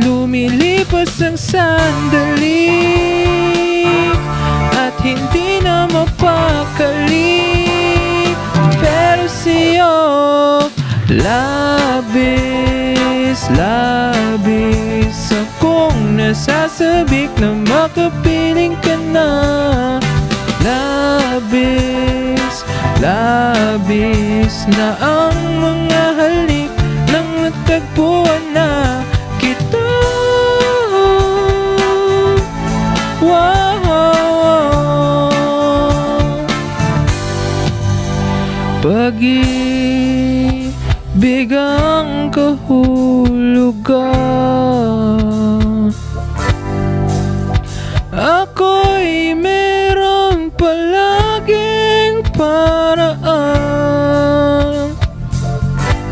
lumilipas ang sandali at hindi na mapakali. Pero sa'yo, labis, labis akong nasasabik na makapiling ka na. Labis, labis na ang mga halik nang natagpuan na kita. Wow. Pag-ibig ang kahulugan, ako'y meron palaging paraan.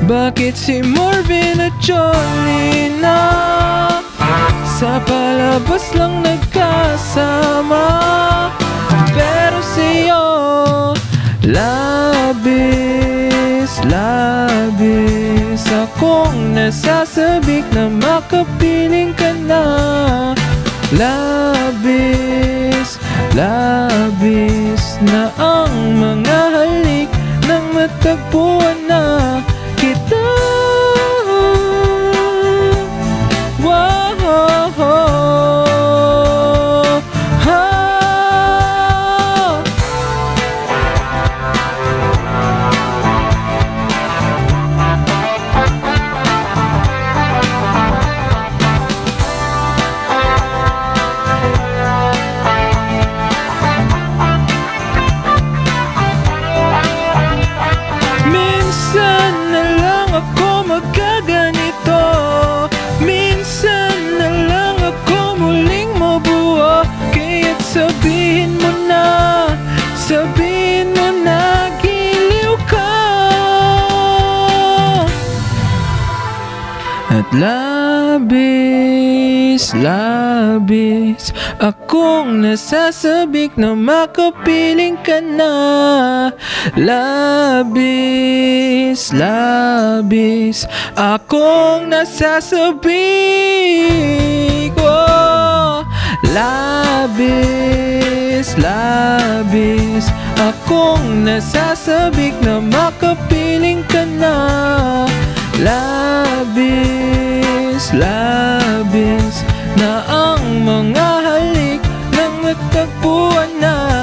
Bakit si Marvin at Jolina sa palabas lang nagkasama, pero sa'yo, labis, labis akong nasasabik na makapiling ka na. Labis, labis na ang mga halik nang matagpuan na kita. Wow. Sabihin mo na giliw ka. At labis, labis akong nasasabik na makapiling ka na. Labis, labis akong nasasabik. Oh. Labis, labis akong nasasabik na makapiling ka na. Labis, labis na ang mga halik nang matagpuan na